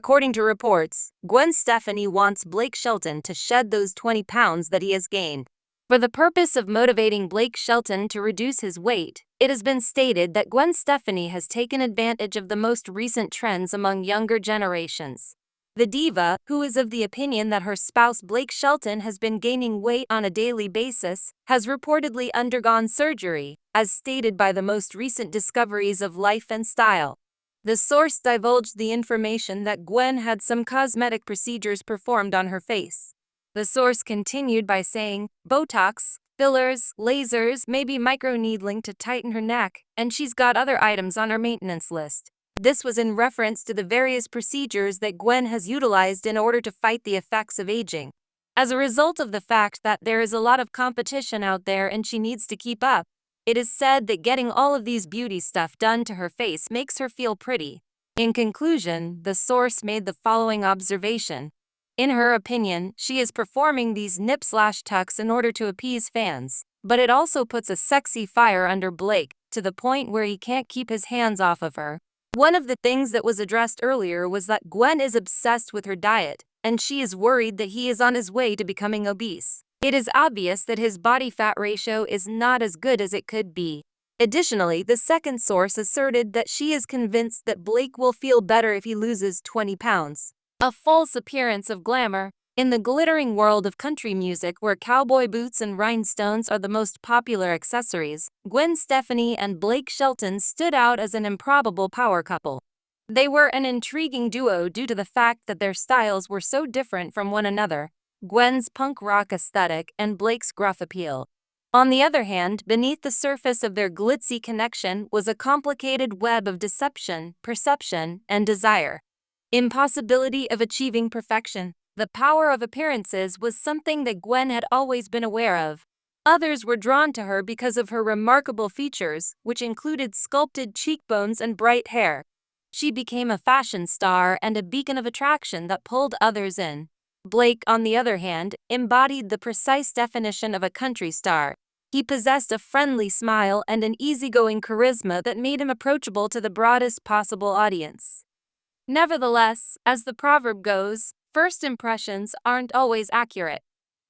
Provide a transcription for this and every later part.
According to reports, Gwen Stefani wants Blake Shelton to shed those 20 pounds that he has gained. For the purpose of motivating Blake Shelton to reduce his weight, it has been stated that Gwen Stefani has taken advantage of the most recent trends among younger generations. The diva, who is of the opinion that her spouse Blake Shelton has been gaining weight on a daily basis, has reportedly undergone surgery, as stated by the most recent discoveries of Life and Style. The source divulged the information that Gwen had some cosmetic procedures performed on her face. The source continued by saying, Botox, fillers, lasers, maybe microneedling to tighten her neck, and she's got other items on her maintenance list. This was in reference to the various procedures that Gwen has utilized in order to fight the effects of aging. As a result of the fact that there is a lot of competition out there and she needs to keep up, it is said that getting all of these beauty stuff done to her face makes her feel pretty. In conclusion, the source made the following observation. In her opinion, she is performing these nip/tucks in order to appease fans, but it also puts a sexy fire under Blake, to the point where he can't keep his hands off of her. One of the things that was addressed earlier was that Gwen is obsessed with her diet, and she is worried that he is on his way to becoming obese. It is obvious that his body fat ratio is not as good as it could be. Additionally, the second source asserted that she is convinced that Blake will feel better if he loses 20 pounds. A false appearance of glamour. In the glittering world of country music, where cowboy boots and rhinestones are the most popular accessories, Gwen Stefani and Blake Shelton stood out as an improbable power couple. They were an intriguing duo due to the fact that their styles were so different from one another, Gwen's punk rock aesthetic and Blake's gruff appeal. On the other hand, beneath the surface of their glitzy connection was a complicated web of deception, perception, and desire. Impossibility of achieving perfection. The power of appearances was something that Gwen had always been aware of. Others were drawn to her because of her remarkable features, which included sculpted cheekbones and bright hair. She became a fashion star and a beacon of attraction that pulled others in. Blake, on the other hand, embodied the precise definition of a country star. He possessed a friendly smile and an easygoing charisma that made him approachable to the broadest possible audience. Nevertheless, as the proverb goes, first impressions aren't always accurate.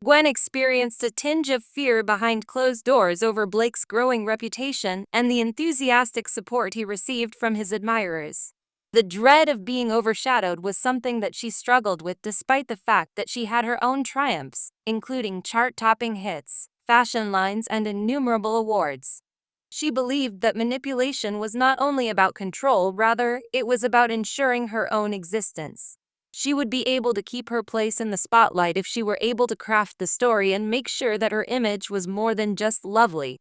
Gwen experienced a tinge of fear behind closed doors over Blake's growing reputation and the enthusiastic support he received from his admirers. The dread of being overshadowed was something that she struggled with despite the fact that she had her own triumphs, including chart-topping hits, fashion lines, and innumerable awards. She believed that manipulation was not only about control, rather, it was about ensuring her own existence. She would be able to keep her place in the spotlight if she were able to craft the story and make sure that her image was more than just lovely.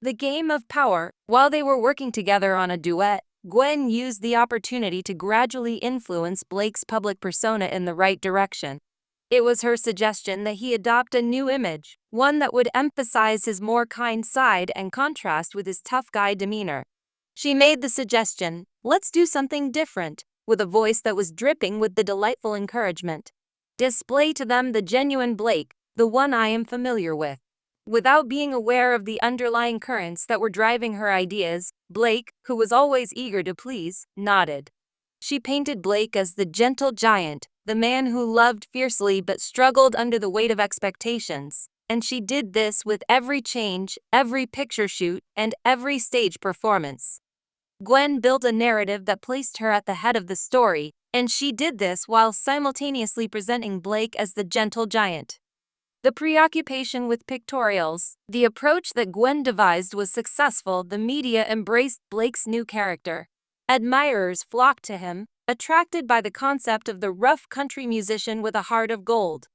The game of power. While they were working together on a duet, Gwen used the opportunity to gradually influence Blake's public persona in the right direction. It was her suggestion that he adopt a new image, one that would emphasize his more kind side and contrast with his tough guy demeanor. She made the suggestion, "Let's do something different," with a voice that was dripping with the delightful encouragement. "Display to them the genuine Blake, the one I am familiar with." Without being aware of the underlying currents that were driving her ideas, Blake, who was always eager to please, nodded. She painted Blake as the gentle giant, the man who loved fiercely but struggled under the weight of expectations, and she did this with every change, every picture shoot, and every stage performance. Gwen built a narrative that placed her at the head of the story, and she did this while simultaneously presenting Blake as the gentle giant. The preoccupation with pictorials. The approach that Gwen devised was successful. The media embraced Blake's new character. Admirers flocked to him, attracted by the concept of the rough country musician with a heart of gold.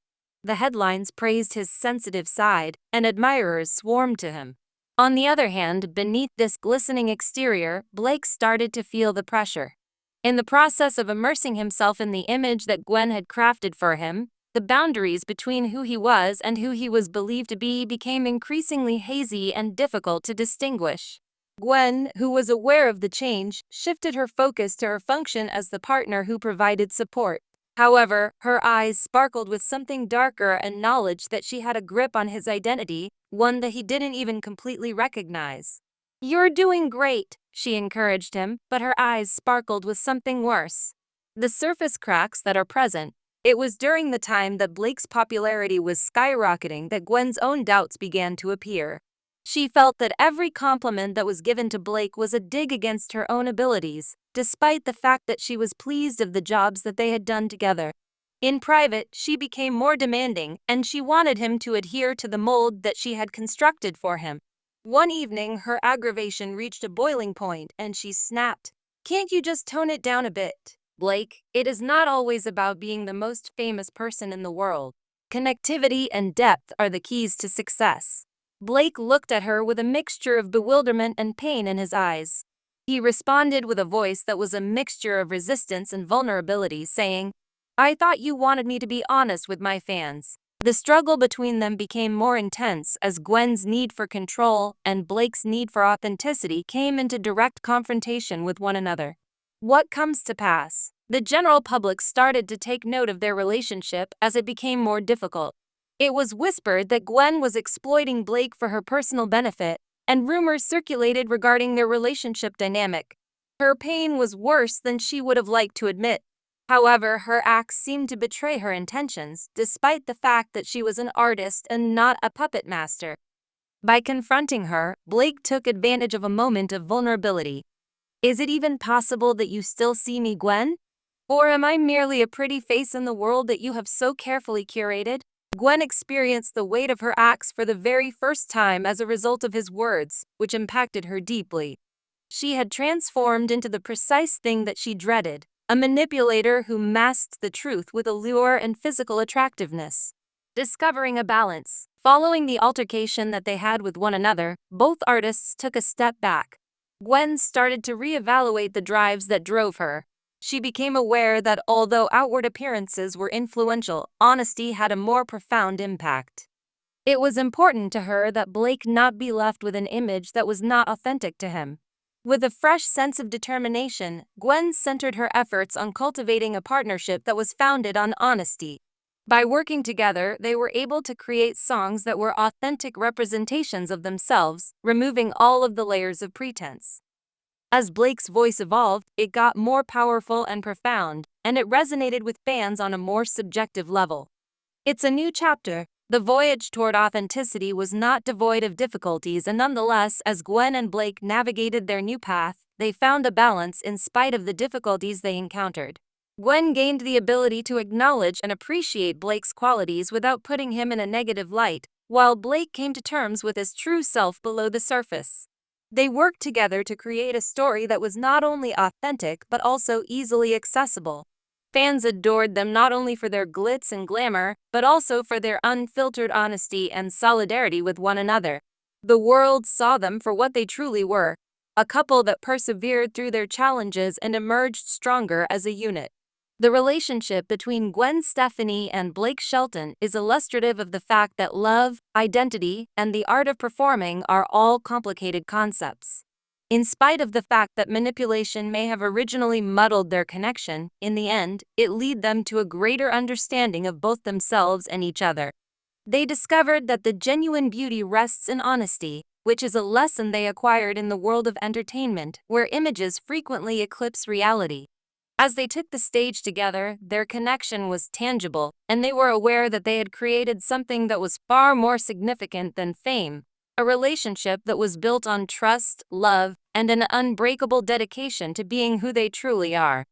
The headlines praised his sensitive side, and admirers swarmed to him. On the other hand, beneath this glistening exterior, Blake started to feel the pressure. In the process of immersing himself in the image that Gwen had crafted for him, the boundaries between who he was and who he was believed to be became increasingly hazy and difficult to distinguish. Gwen, who was aware of the change, shifted her focus to her function as the partner who provided support. However, her eyes sparkled with something darker and knowledge that she had a grip on his identity, one that he didn't even completely recognize. "You're doing great," she encouraged him, but her eyes sparkled with something worse. The surface cracks that are present. It was during the time that Blake's popularity was skyrocketing that Gwen's own doubts began to appear. She felt that every compliment that was given to Blake was a dig against her own abilities, despite the fact that she was pleased of the jobs that they had done together. In private, she became more demanding, and she wanted him to adhere to the mold that she had constructed for him. One evening, her aggravation reached a boiling point, and she snapped, "Can't you just tone it down a bit, Blake? It is not always about being the most famous person in the world. Connectivity and depth are the keys to success." Blake looked at her with a mixture of bewilderment and pain in his eyes. He responded with a voice that was a mixture of resistance and vulnerability, saying, "I thought you wanted me to be honest with my fans." The struggle between them became more intense as Gwen's need for control and Blake's need for authenticity came into direct confrontation with one another. What comes to pass? The general public started to take note of their relationship as it became more difficult. It was whispered that Gwen was exploiting Blake for her personal benefit, and rumors circulated regarding their relationship dynamic. Her pain was worse than she would have liked to admit. However, her acts seemed to betray her intentions, despite the fact that she was an artist and not a puppet master. By confronting her, Blake took advantage of a moment of vulnerability. "Is it even possible that you still see me, Gwen? Or am I merely a pretty face in the world that you have so carefully curated?" Gwen experienced the weight of her acts for the very first time as a result of his words, which impacted her deeply. She had transformed into the precise thing that she dreaded, a manipulator who masked the truth with allure and physical attractiveness. Discovering a balance. Following the altercation that they had with one another, both artists took a step back. Gwen started to reevaluate the drives that drove her. She became aware that although outward appearances were influential, honesty had a more profound impact. It was important to her that Blake not be left with an image that was not authentic to him. With a fresh sense of determination, Gwen centered her efforts on cultivating a partnership that was founded on honesty. By working together, they were able to create songs that were authentic representations of themselves, removing all of the layers of pretense. As Blake's voice evolved, it got more powerful and profound, and it resonated with fans on a more subjective level. It's a new chapter. The voyage toward authenticity was not devoid of difficulties, and nonetheless, as Gwen and Blake navigated their new path, they found a balance in spite of the difficulties they encountered. Gwen gained the ability to acknowledge and appreciate Blake's qualities without putting him in a negative light, while Blake came to terms with his true self below the surface. They worked together to create a story that was not only authentic but also easily accessible. Fans adored them not only for their glitz and glamour, but also for their unfiltered honesty and solidarity with one another. The world saw them for what they truly were, a couple that persevered through their challenges and emerged stronger as a unit. The relationship between Gwen Stefani and Blake Shelton is illustrative of the fact that love, identity, and the art of performing are all complicated concepts. In spite of the fact that manipulation may have originally muddled their connection, in the end, it led them to a greater understanding of both themselves and each other. They discovered that the genuine beauty rests in honesty, which is a lesson they acquired in the world of entertainment, where images frequently eclipse reality. As they took the stage together, their connection was tangible, and they were aware that they had created something that was far more significant than fame, a relationship that was built on trust, love, and an unbreakable dedication to being who they truly are.